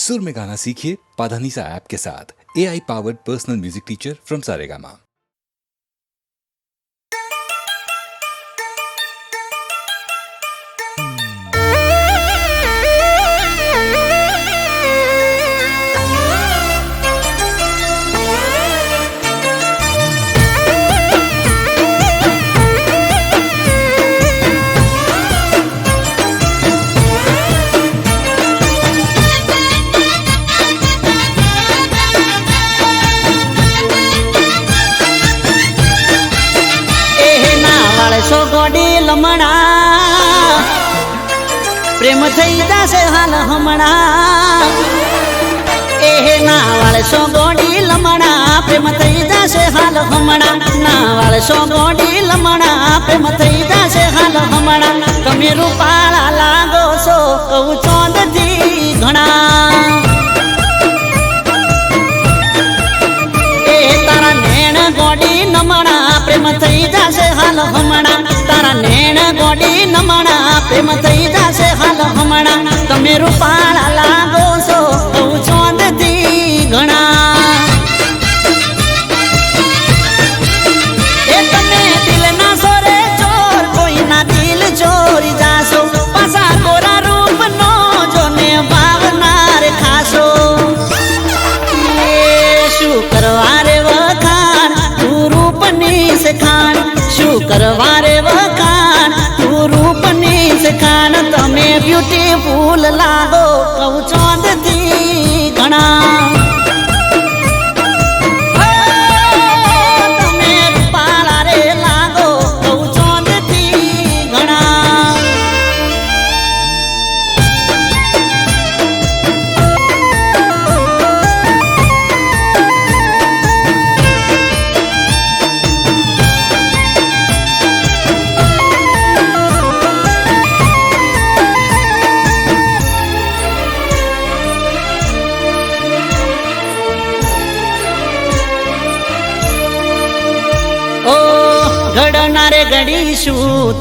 सुर में गाना सीखिए पाधानीसा ऐप के साथ AI powered personal music teacher from Saregama. लमणा प्रेम थई जासे हाल हमणा एहे नावाळ सो गोडी लमणा प्रेम थई जासे हाल हमणा नावाळ सो गोडी लमणा प्रेम थई जासे हाल हमणा तमे रूपाळा लागो सो कहू चोंदथी घणा ए तारा नेण गोडी नमणा प्रेम थई जासे हाल हमणा तारा नेण गोडी नमणा प्रेम थई जासे हाल हमणा तमे रूपाळा लागो सो कहू चोंदथी घणा ए तमे दिल ना सोरे चोर कोई ना दिल चोरी जासो पासा गोरा रूप नो जोने भावनार खासो ए शू करवारे वखाण तू रूपनी से खान शू करवारे वखाण तू रूपनी से खान तमे ब्यूटीफुल लागो कहू चोंदथी घणा तमे रूपाळा रे लागो कहू चोंदथी घणा घडनारे घडीशू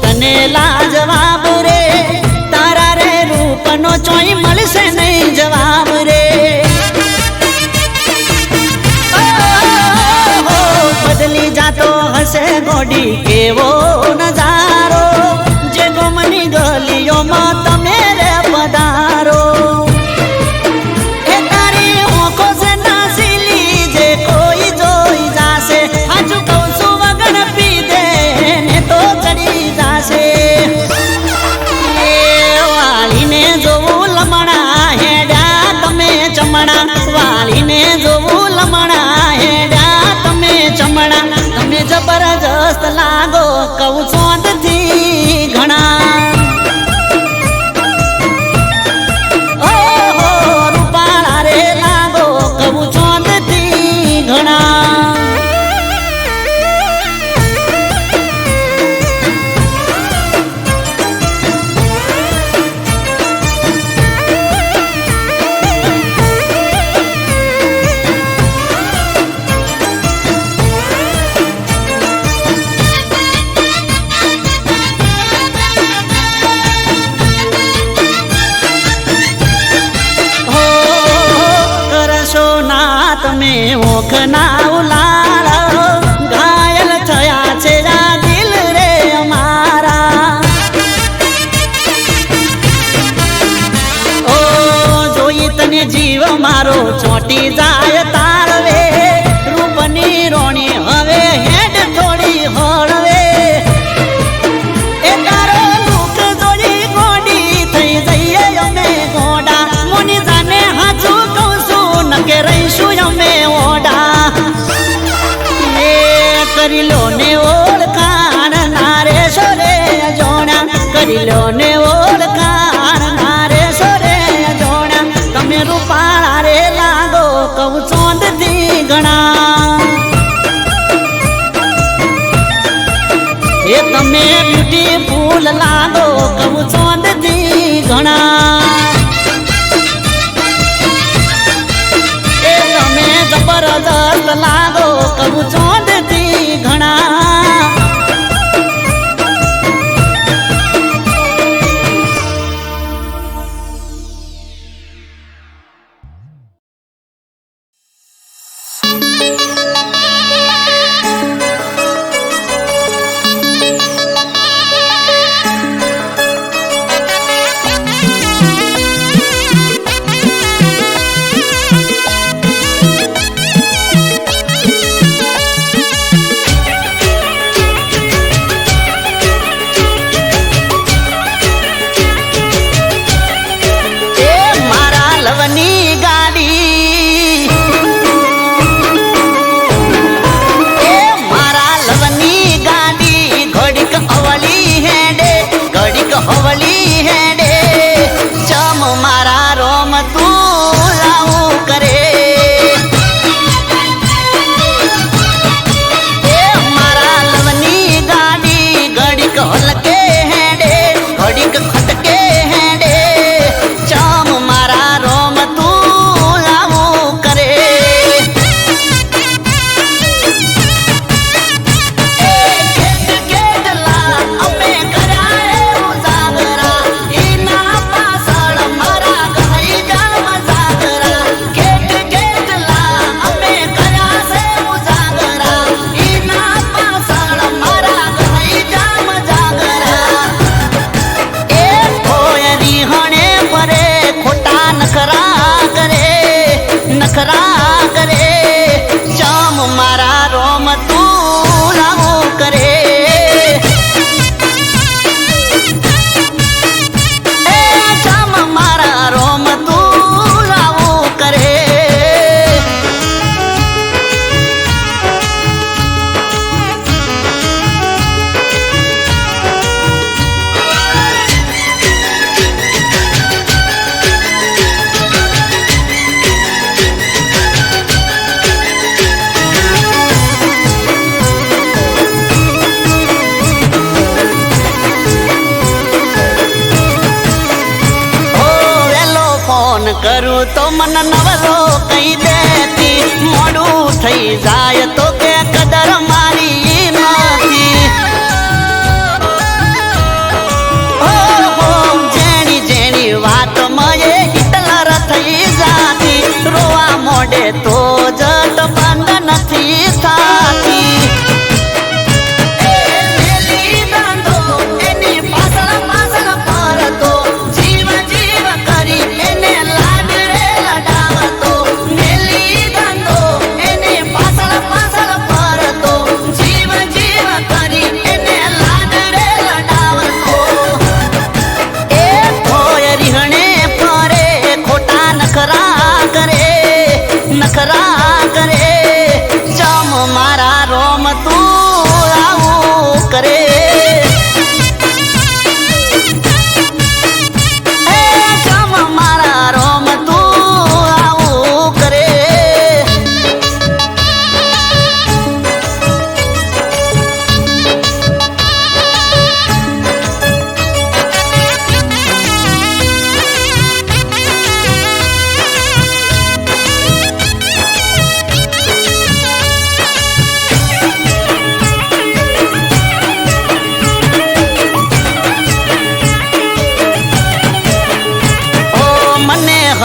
तने लाजवाब रे तारा रे रूपनो चोई मळसे नहीं जवाब रे बदली जातो हसे गोडी केवो नजारो जे गोमनी गलियो में तमे रे पधारो वालीने जोवू लमणा हेड्या तमे चमणा तमे जबरदस्त लागो कहू चोंदथी घणा ओ हो रूपाळा रे लागो कहू चोंदथी घणा તમે ઓખના ઉલાળ ઘાયલ થયા છે આ દિલ રે અમારા ઓ જોઈ તને જીવ મારો ચોટી જાય તાળવે રૂપની રોણી હવે હેડ થોડી હળવે એ તારો દુઃખ જોઈ ગોડી થઈ જઈએ અમે ગોડા મોની જાને હાચું કહું છું નકે રહીશું કરી લો ને ઓળખાણ નારે સોરે જોણા કરી લો ને ઓળખાણ નારે સોરે જોણા તમે રૂપાળા રે લાગો કહું ચોંદથી ઘણા એ તમે બ્યુટીફુલ લાગો કહું ચોંદથી ઘણા એ તમે જબરદસ્ત લાગો કહું ચોંદથી ઘણા કરું તો મન નવરો કઈ દેતી, મોડું થઈ જાય તો કે કદર મારી નથી. જેની જેની વાત મયે હિટલર થઈ જાતી, રોવા મોડે તો જટ બંધ નથી થાતી. નખરા કરે જમ મારા રોમ તું આવું કરે. જમ મારા રોમ તું આવું કરે.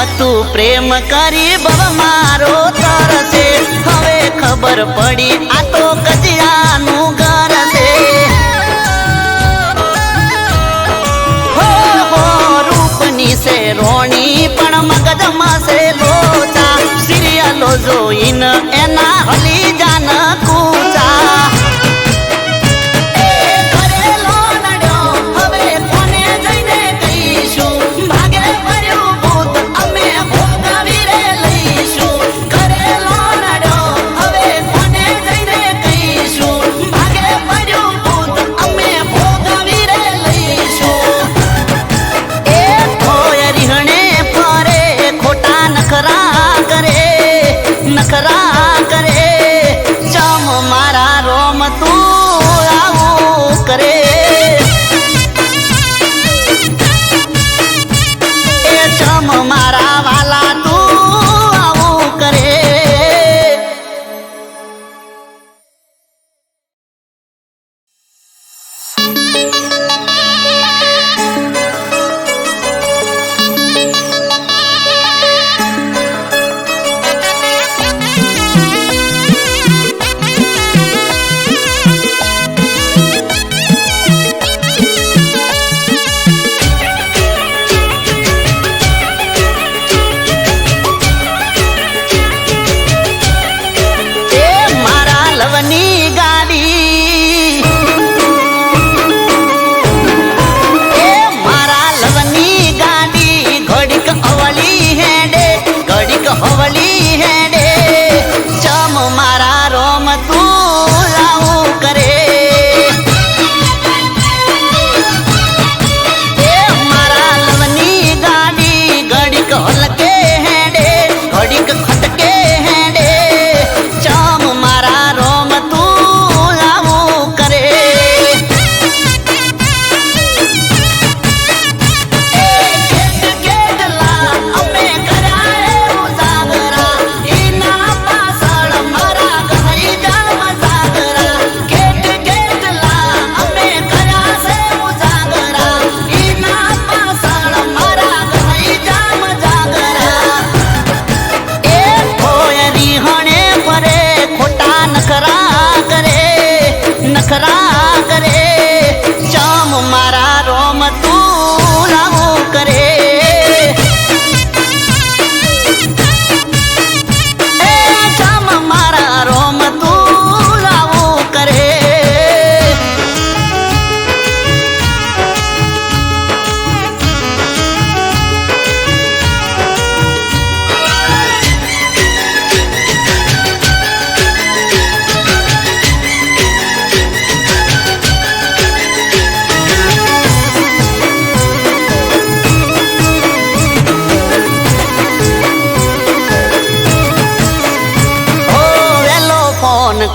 હતું પ્રેમ કરી બવ મારો તરસે, હવે ખબર પડી આ તો કજિયાનું ઘર છે. હો રૂપની છે રોણી પણ મગજમાં છે લોચા, સિરિયલો જોઈને એના હલી જાન કૂચા.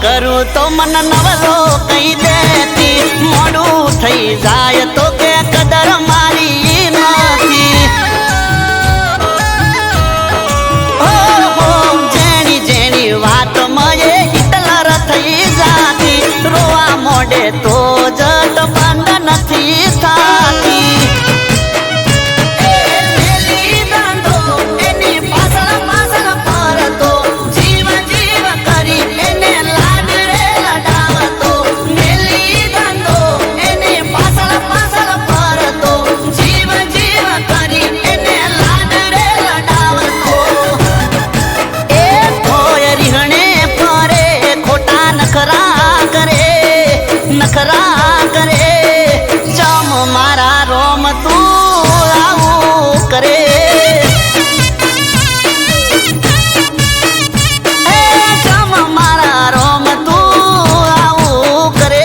કરું તો મન નવરો કહી દેતી, મોડું થઈ જાય તો કે કદર મારી નથી. ઓહો જેની જેની વાત મયે હિટલર થઈ જાતી, રોવા મોડે તો જટ બંધ નથી થાતી. નખરા કરે ચમ મારા રોમ તું આવું કરે, ચમ મારા રોમ તું આવું કરે.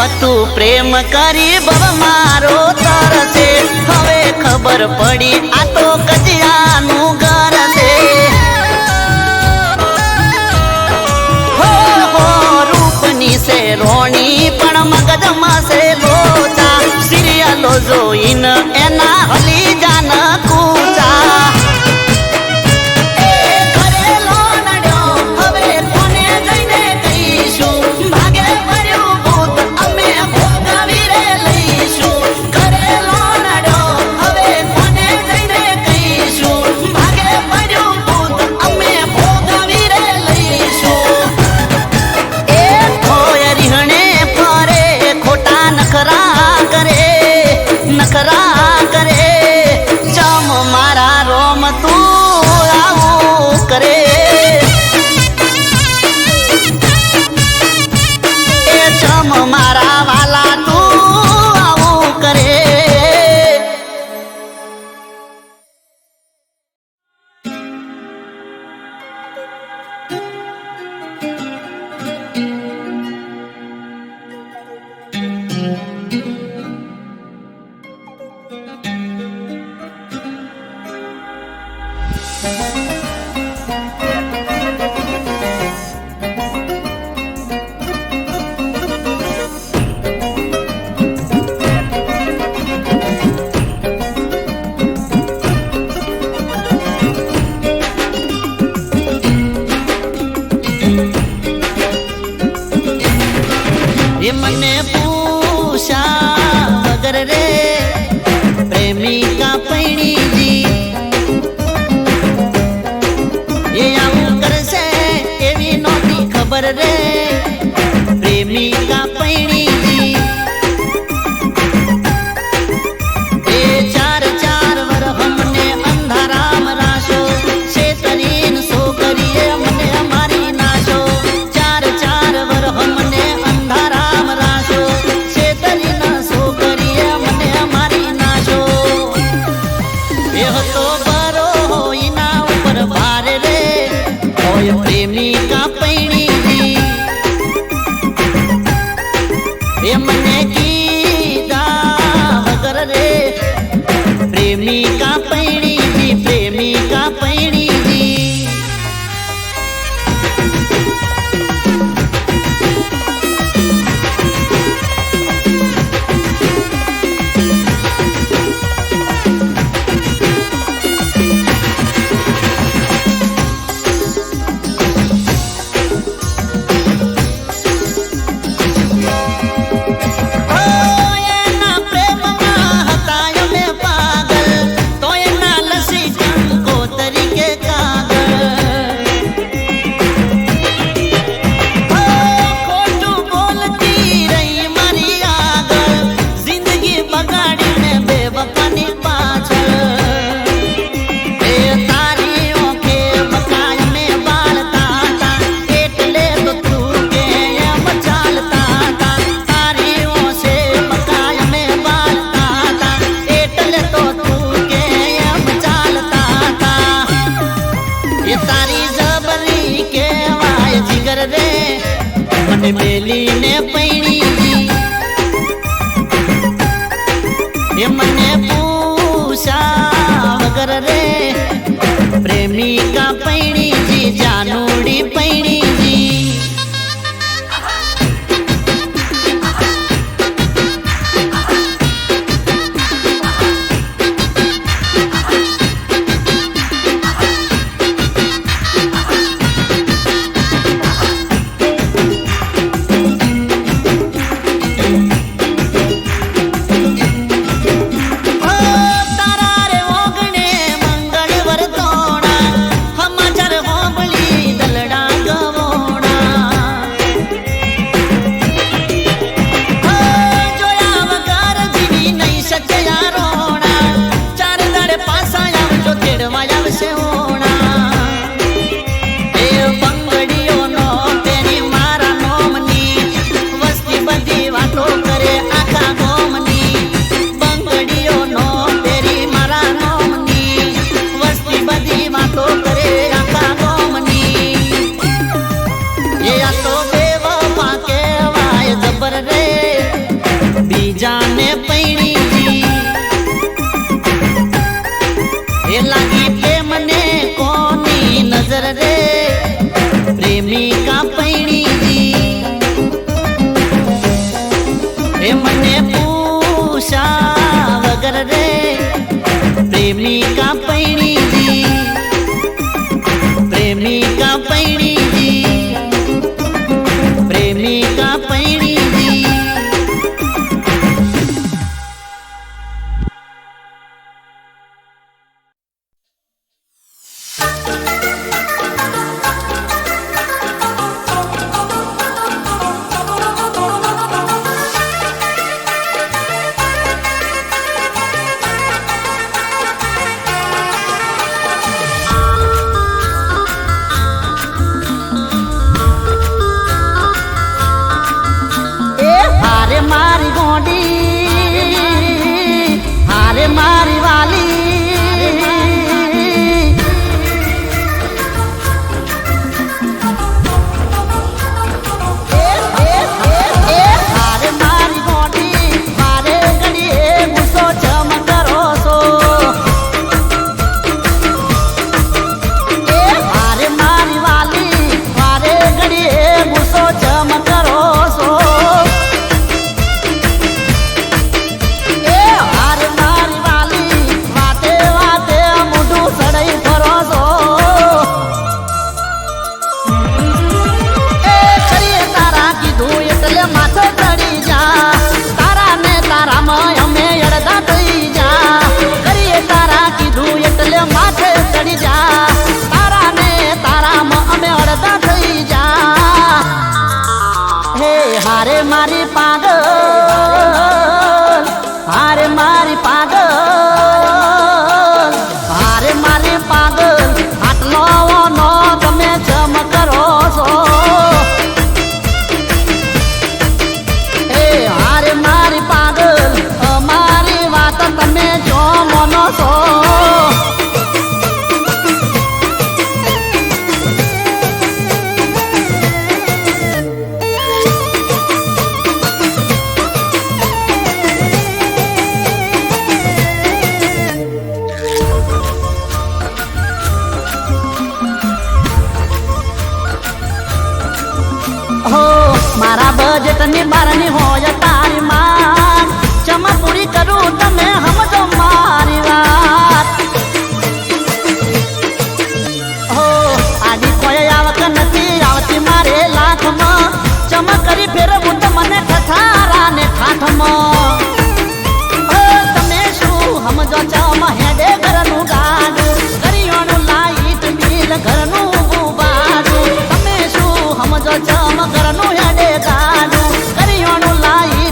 હતું પ્રેમ કરી બવ મારો તરસે, હવે ખબર પડી આ તો કજિયાનું ઘર છે. હો હો રૂપની છે રોણી પણ મગજમાં છે લોચા, સિરિયલો જોઈને એના હલી જાન કૂચા. નખરા કરે ચમ મારા રોમ તું આવું કરે, એ ચમ મારા વાલા તું આવું કરે. એ મને પૂછા વગર રે પ્રેમિકા પૈણીજી, એ આવું કરશે એવી નહોતી ખબર રે પ્રેમિકા પૈણીજી. એ ચાર ચાર વર અમને અંધારામ રાશો, શેતરીન છોકરીએ મને મારી નાશો. ચાર ચાર વર અમને અંધારામ રાશો, શેતરીન છોકરીએ મને મારી નાશો. એ હતો બરો એના ઉપર ભારે રે હોય પ્રેમિકા પૈણીજી, એ મને કીધા વગર રે પ્રેમિકા પૈણીજી, પ્રેમિકા પૈણીજી. મને મેલીને પૈણી એ મને પૂછા વગર રે પ્રેમિકા પૈણી જી જાનુડી પૈણી જી જાને પૈણી જી એ લાગી પ્રેમને કોની નજર રે પ્રેમિકા પૈણી જી એ મને પૂછા વગર રે પ્રેમિકા પૈણી જી પ્રેમિકા પૈણી જી પ્રેમિકા પૈણી જી હારે મારી પાગલ હારે મારી પાગલ હારે મારી પાગલ આટલો નો તમે જમ કરો છો એ હારે મારી પાગલ અમારી વાત તમે જો મનો છો મારા બજેટ ની બારની હોય તારી માં ચમા પૂરી કરું તમે સમજો મારી વાત હો આડી કોઈ આવક નથી આવતી મારે લાખમાં ચમા કરી ફેરવું તો મને ઠઠારા ને ઠાઠમાં તમે શું સમજો ચમા હેડે ઘરનું ગાડું કરિયાણું લાઈટ બિલ ઘરનું બાજુ તમે શું સમજો ચમા ઘરનું હેડે ગાડું કરિયાણું લાઈટ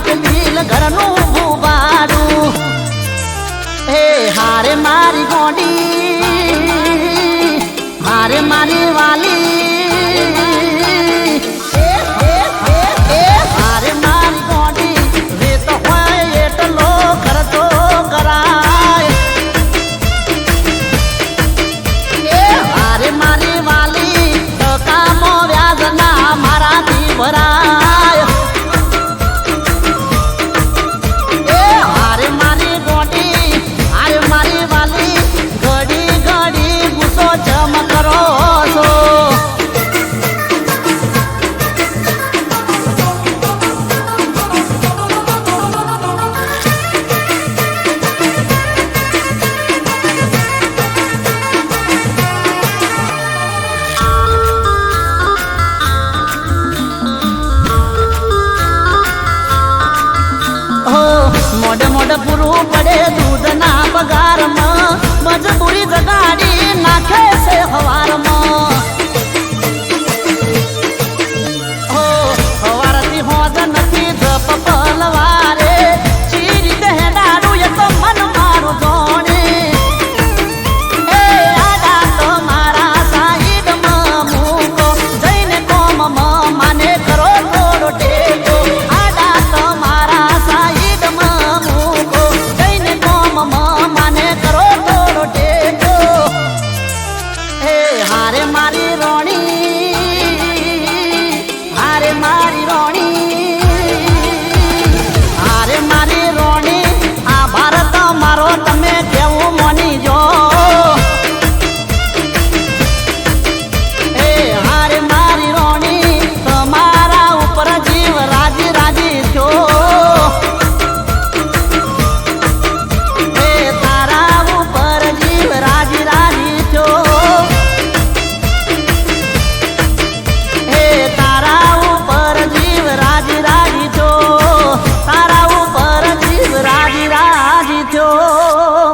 મજબૂરી જગાડી નાખે છે હવારમાં હો હવારથી હોજ નથી જપ પલવારે ચી રીતે હેડાડું એ તો મન મારું જોણે એ આડા તો મારા સાઈડમાં મૂકો જઈને કોમ માને કરો થોડો ટેકો આડા તો મારા સાઈડમાં મૂકો જઈને કોમ માને કરો થોડો ટેકો એ હારે મારી રોણી હારે મારી રોણી હારે મારી રોણી આ ભારત મારો તમે કેવું મોની જો એ હારે મારી રોણી તમારા ઉપર જીવ રાજી રાજી થયો એ તારા ઉપર જીવ રાજી રાજી થયો એ તારા ઉપર જીવ રાજી રાજી થયો તારા ઉપર જીવ રાજી રાજી થયો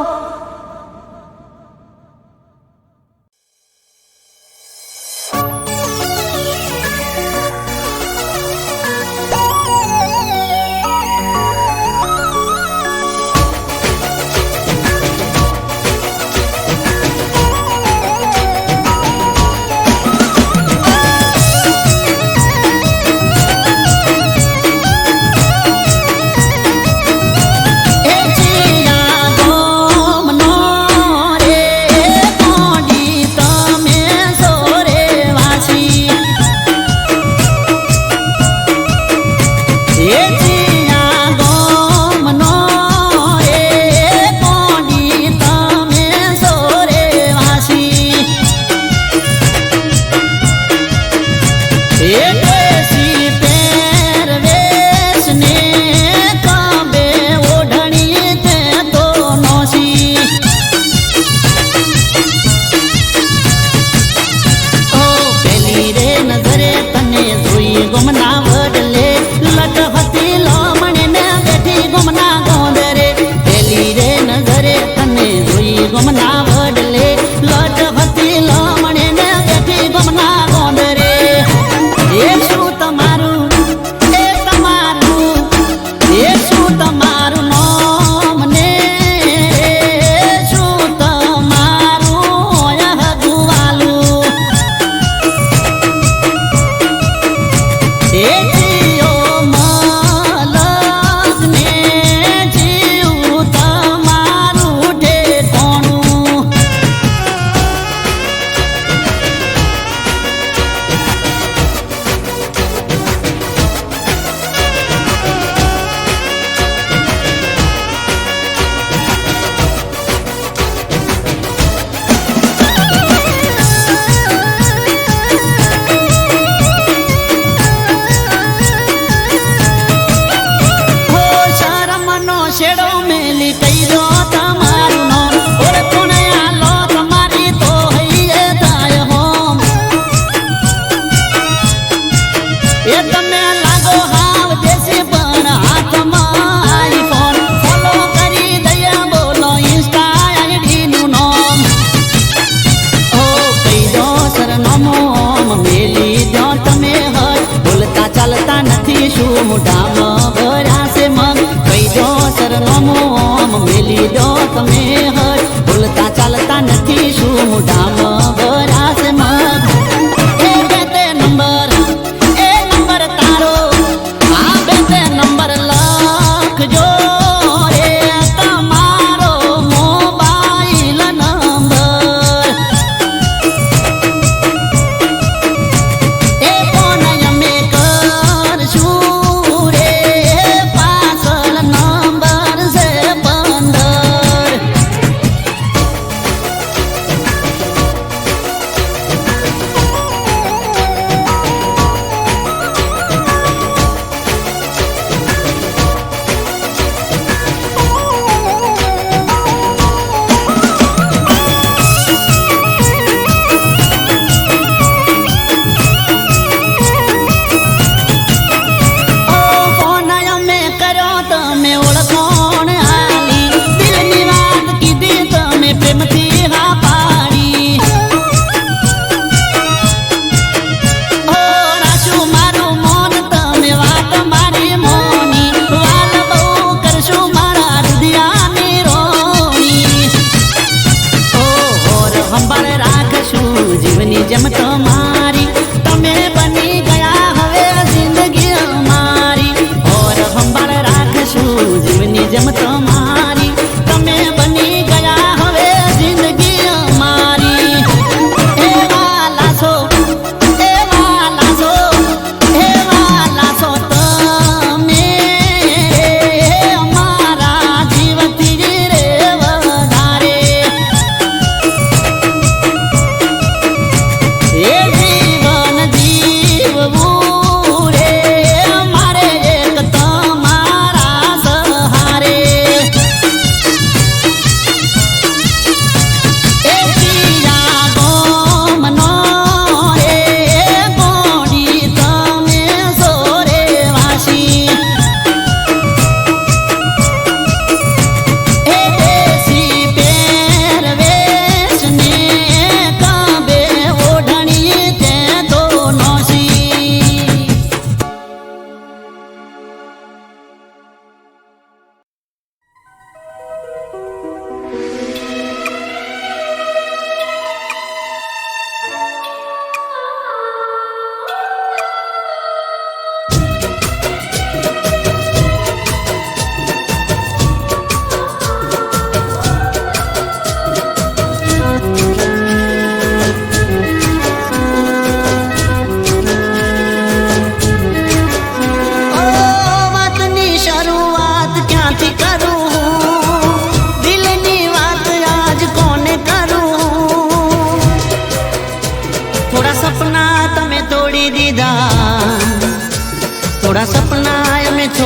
એ જીયા ગોમનો રે કોડી તમે સોરે વાસી એ જીયા ગોમનો રે કોડી તમે સોરે વાસી એ દેશી પહેરવેશ ને કાંબે ઓઢણી તે તો નોસી ઓ પેલી રે નજરે તને જોઈ ગુમના વડલે લટફતી લમણે ને બેઠી ગુમના ગોંદરે પેલી રે નજરે તને જોઈ ગુમના વડલે લટફતી લમણે ને બેઠી ગુમના ગોંદરે એ શું તમારું એ તમારું એ શું તમારું નામ ને શું તમારું હગુવાલું એ જીઓ મલક ને જીવ તમારું ઠેકાણું હો શરમનો શેડો મેલી કઈરો તમારું નામ ઓળખો ને આલો તમારી તો હૈયે થાય હોમ એ તમે લાગો હાવ દેશી પણ હાથમાં આઈફોન ફોલો કરી દયા બોલો ઇન્સ્ટા આઈડી નું નામ ઓ કઈરો સરનામું મેલી દો તમે હર બોલતા ચાલતા નથી શું મોઢામાં ભર્યા છે મગ કઈરો સરનામું મેલી દો તમે હર બોલતા ચાલતા નથી શું મોઢામાં ભર્યા છે મગ એ બે તે નંબર તારો આ બે તે નંબર લખજો રે તમારો મોબાઈલ નંબર એ ફોન અમે કરશું રે પાછળ નંબર છે 15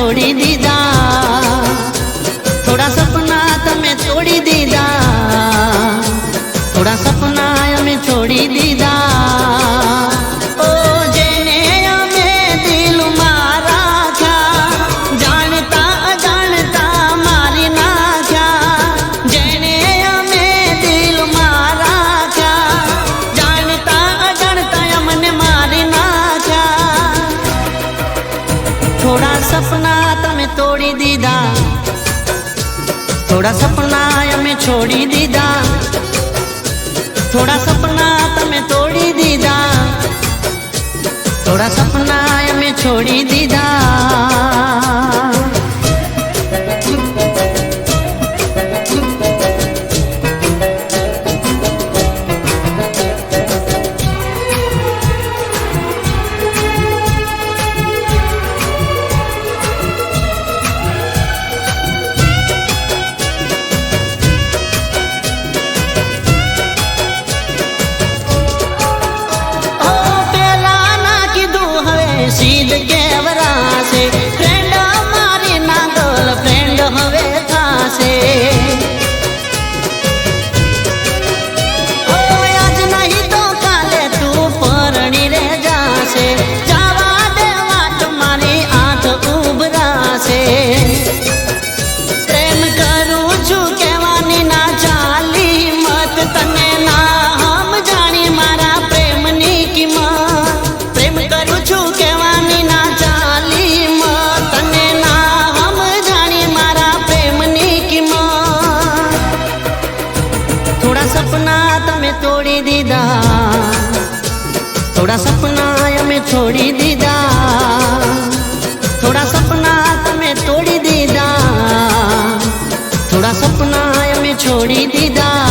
છોડી દીધા, થોડા સપના તમે તોડી દીધા, થોડા સપના અમે છોડી દીધા. ઓ જેને અમે દિલમાં રાખ્યા, જાણતા અજાણતા મારી નાખ્યા. જેને અમે દિલમાં રાખ્યા, જાણતા અજાણતા અમને મારી નાખ્યા. થોડા સપના તમે તોડી દીધા, થોડા સપના અમે છોડી દીધા, થોડા સપના તમે તોડી દીધા, થોડા સપના અમે છોડી દીધા. સીધ કેવરાશે, ફ્રેન્ડ મારી ના ગર્લફ્રેન્ડ હવે થાશે. આજ નહીં તો કાલે તું પરણી રે જાશે, જવા દે વાત મારી આંખ ઉભરાશે. પ્રેમ કરું છું કહેવાની ના ચાલી મત, તને ના સમજાણી મારા પ્રેમની કિંમત. પ્રેમ કરું છું કહેવાની ના ચાલી મત, તને ના સમજાણી મારા પ્રેમની કિંમત. થોડા સપના તમે તોડી દીધા, થોડા સપના અમે છોડી દીધા, થોડા સપના તમે તોડી દીધા, થોડા સપના અમે છોડી દીધા.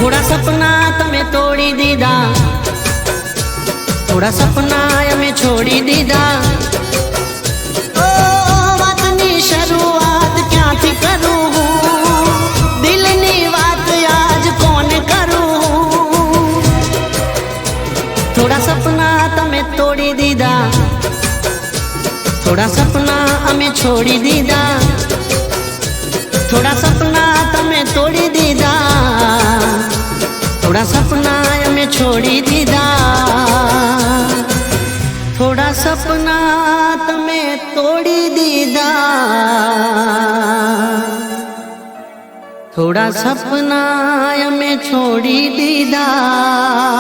થોડા સપના તમે તોડી દીધા, થોડા સપના અમે છોડી દીધા. ઓ વાતની શરૂઆત ક્યાંથી કરું, દિલની વાત આજ કોને કરું. થોડા સપના તમે તોડી દીધા, થોડા સપના અમે છોડી દીધા, થોડા સપના તમે તોડી દીધા, થોડા સપના અમે છોડી દીધા. થોડા સપના તમે તોડી દીધા, થોડા સપના અમે છોડી દીધા.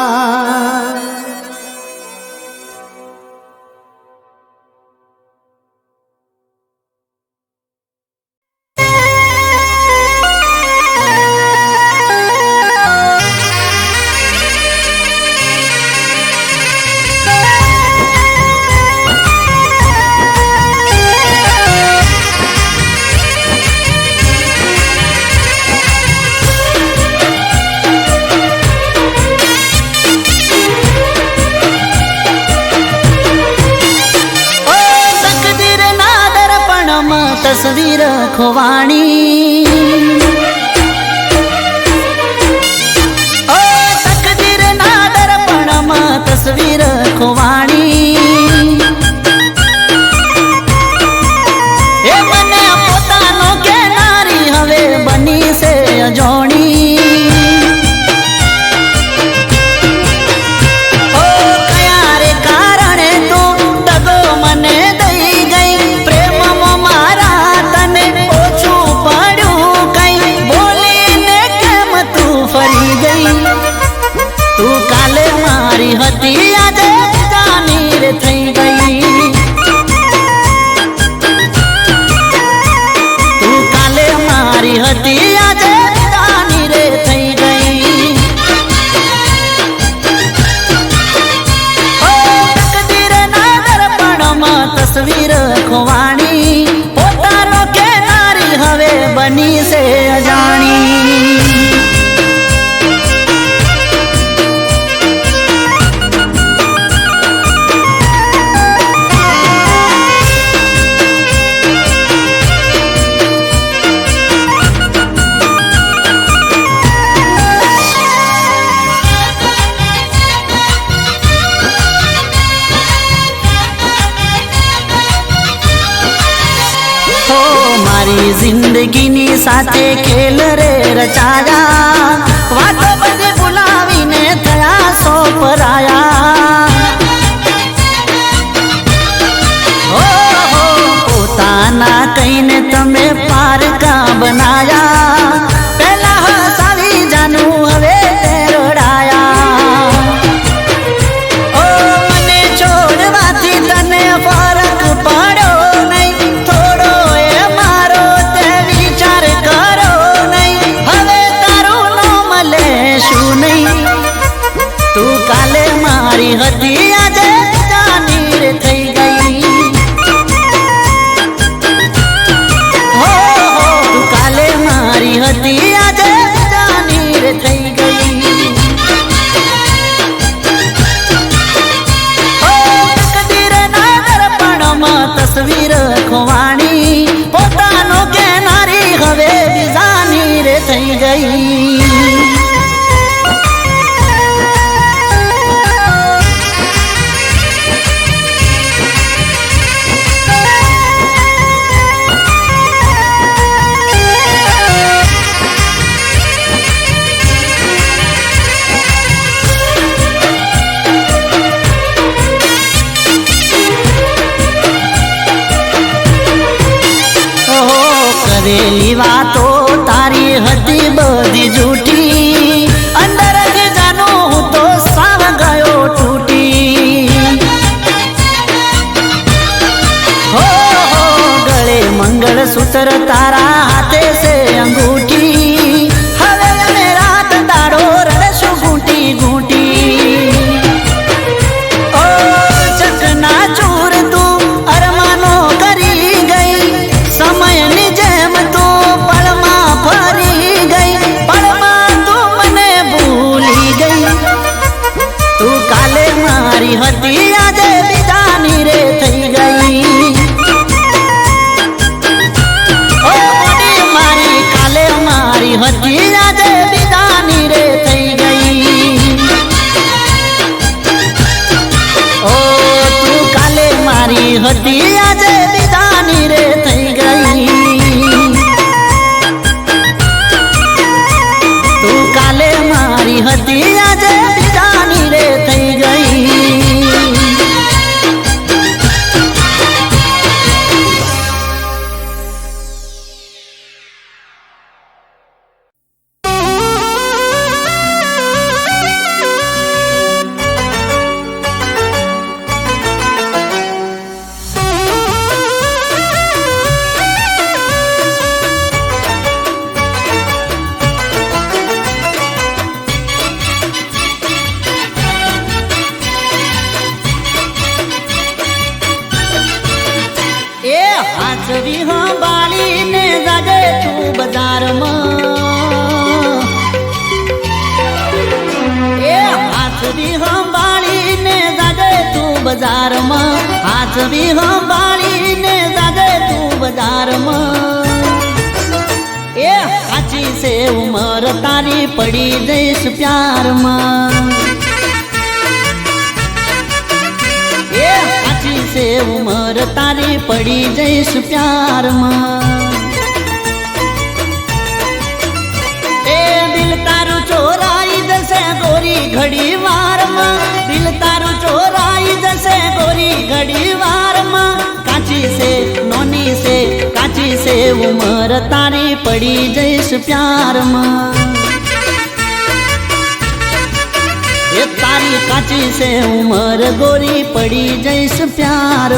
તસવીર ખોવાણી, ઓ તકદીર ના દર્પણમાં તસવીર ખોવાણી. એ મને પોતાનો કેનારી હવે બની છે અજોણી. મારી જિંદગીની સાથે ખેલ રે રચાયા વાતો બધી ભૂલાવીને થયા સો પરાયા પોતાના કહીને તમે પારકા બનાયા પેલા હસાવી જાનું હવે રડાયા ઓ મને છોડવાથી તને ફરક પડ્યો નહીં થોડો એ મારો તે વિચાર કરો નહીં હવે તારું નામ લેશું નહીં તું કાલે મારી હતી આજે જાની રે થઈ ગઈ હતી આજે જાની રે થઈ ગઈ ઓ કદીર ના દર્પણમાં તસવીર ખોવાણી પોતાનો કેનારી હવે બીજાની રે થઈ ગઈ કરેલી વાતો તારી હતી બધી જૂઠી અંદર જ જાનું હું તો સાવ ગયો તૂટી હો ગળે મંગળસૂત્ર તારા હાથે છે અંગૂઠી હવે અમે રાત દાડો રડશું ઘૂંટી ઘૂંટી ઓ ચકના ચૂર તું અરમાનો કરી ગઈ સમયની જેમ તું પળમાં ફરી ગઈ પળમાં તું મને ભૂલી ગઈ તું કાલે મારી હતી આજે બીજાની રે થઈ ગઈ ઓ મોડી મારી કાલે મારી હતી આજે બીજાની રે થઈ ગઈ ઓ તું કાલે મારી હતી આજે બીજાની રે થઈ ગઈ તું કાલે મારી હતી આજે બીજાની રે થઈ ગઈ હાથવી સંભાળીને જાજે તું બજારમાં એ હાથવી સંભાળીને જાજે તું બજારમાં હાથવી સંભાળીને જાજે તું બજારમાં એ સાચી છે ઉમર તારી પડી જઈશ પ્યારમાં से उमर तारी पड़ी जैस प्यार ए दिल तारू चोराई जैसे गोरी घड़ी वार दिल तारू चोराई जैसे गोरी घड़ी वार काची से नोनी से काची से उमर तारी पड़ी जैस प्यार तारी काची से उमर गोरी पड़ी जैस प्यार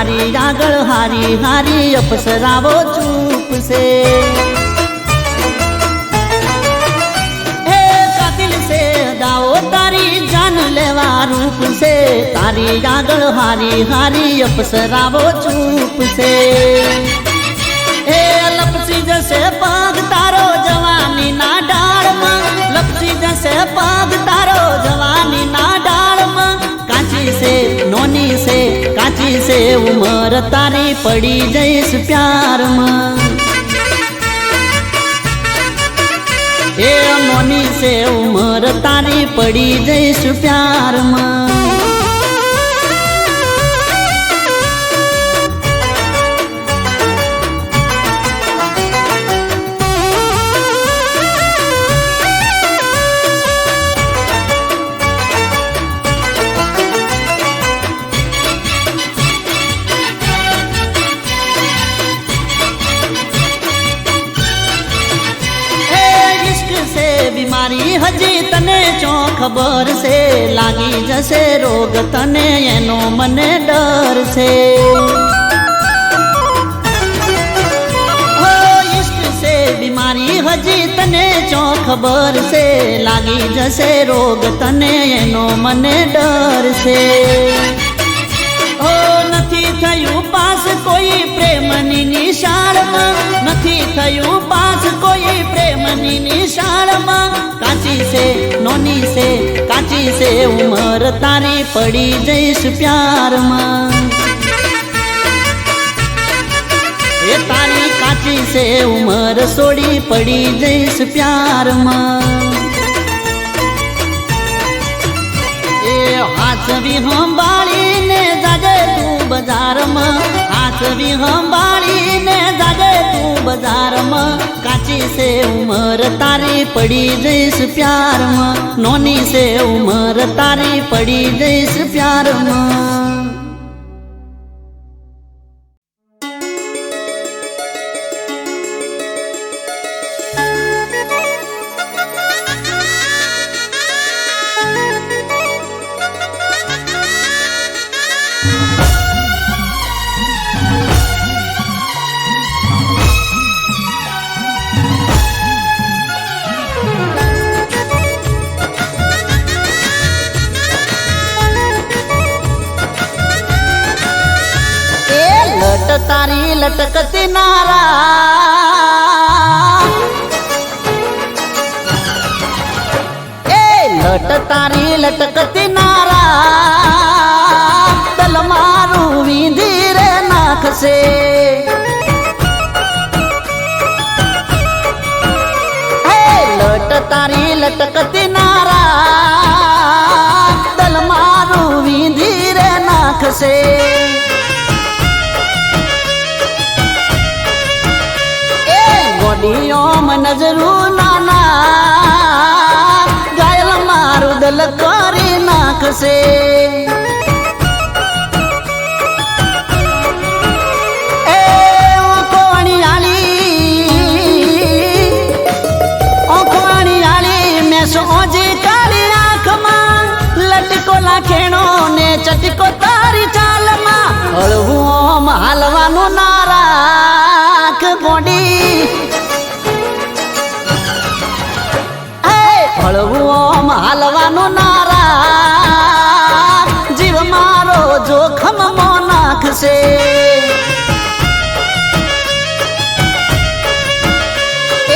तारी आगळ हारी हारी अपसरावो चूप से कातिल से दाओ तारी जान लेवा रूप से तारी आगळ हारी हारी अपसरावो चूप से लपसी जैसे પગ તારો જવાની ના ડાળમાં, લપસી જશે પગ તારો જવાની ના ડાળમાં. કાચી છે નોની છે કાચી છે ઉમર તારી પડી જઈશ પ્યારમાં. એ નોની છે ઉમર તારી પડી જઈશ પ્યારમાં. બીમારી હજી તને ચો ખબર છે, લાગી જશે રોગ તને એનો મને ડર છે. હો ઈશ્ક છે બીમારી હજી તને ચો ખબર છે, લાગી જશે રોગ તને એનો મને ડર છે. હો નથી થયું પાસ કોઈ પ્રેમની નિશાળમાં, નથી થયું પાસ કોઈ પ્રેમની નિશાળમાં. કાચી છે નોની છે કાચી છે ઉમર તારી પડી જઈશ પ્યારમાં. એ તારી કાચી છે ઉમર સોડી પડી જઈશ પ્યારમાં. એ હાથવી સંભાળીને જાજે તું બજારમાં, હાથવી સંભાળીને જાજે તું બજારમાં. કાચી છે ઉમર તારી પડી જઈશ પ્યારમાં, નોની છે ઉમર તારી પડી જઈશ પ્યારમાં. તારી લટકતી નારા, એ લટ તારી લટકતી નારા, તલ મારું વીંધી રે નાખશે. હે લટ તારી લટકતી નારા, તલ મારું વીંધી રે નાખશે. ગોડીઓમ નજરું નાના, ઘાયલ મારું દલ કરી નાખશે. એ ઓખવાણી આલી મેં સોજી કાળી આંખમાં, લટકો લાખેણો ને ચટકો તારી ચાલમાં. હળવું હાલવાનું નારાખ ગોડી, હળવું હાલવાનું નારા, જીવ મારો જોખમમાં નાખશે.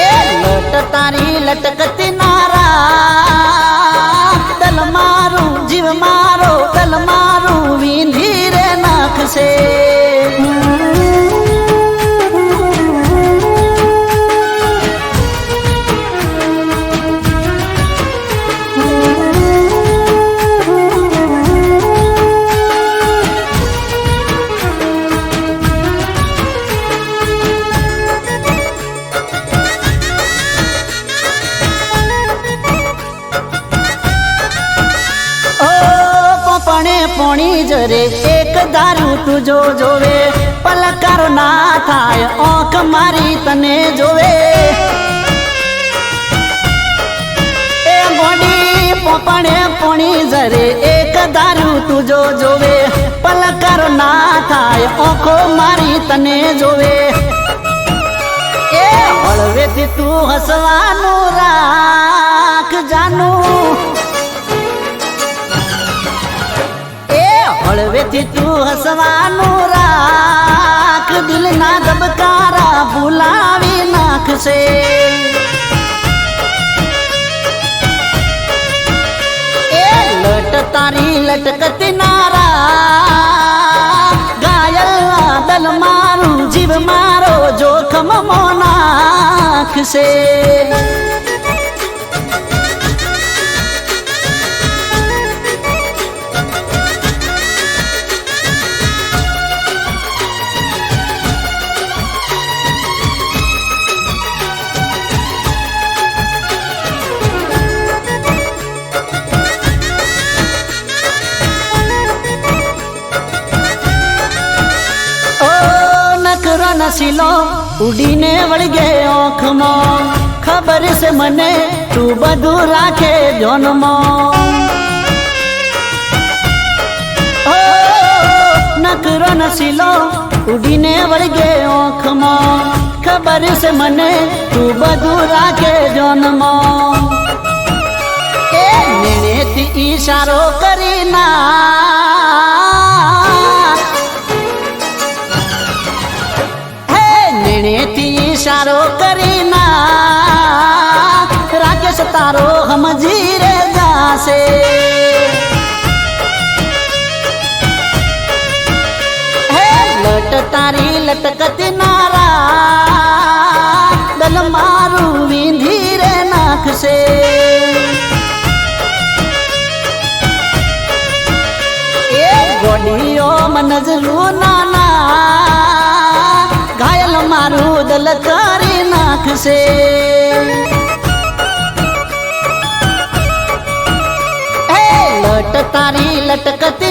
એ લટ તારી લટકતી નારા, દલ મારું જીવ મારો દલ મારું વીંધી રે નાખશે. પોણી જરે એક દારૂ તુજો જોવે, પલકારો ના થાય ઓંખ મારી તને જોવે. એ ગોડી પોપણે પોણી જરે એક દારૂ તુજો જોવે, પલકારો ના થાય ઓંખો મારી તને જોવે. એ હળવેથી તું હસવાનું રાખ જાનું, હળવેથી તું હસવાનું રાખ, દિલના ધબકારા ભૂલાવી નાખ. નાખશે. એ લટ તારી લટકતી નારા ઘાયલ દલ મારું જીવ મારો જોખમ નાખશે. નસીલો ઉડીને વળગે ઓખમાં ખબર છે મને તું બધું રાખે જોનમાં. નકરો નસીલો ઉડીને વળગે ઓખમાં ખબર છે મને તું બધું રાખે જોનમાં. એ નેણેથી ઈશારો કરી નેણેથી ઈશારો કરી રાકેશ તારો સમજી રે જાશે. હે લટ તારી લટકતી નારા દલ મારું વીંધી રે નાખશે. એ ગોડીઓ મનજરું નાના ઘાયલ મારું દલ કરી નાખશે. હે લટ તારી લટકતી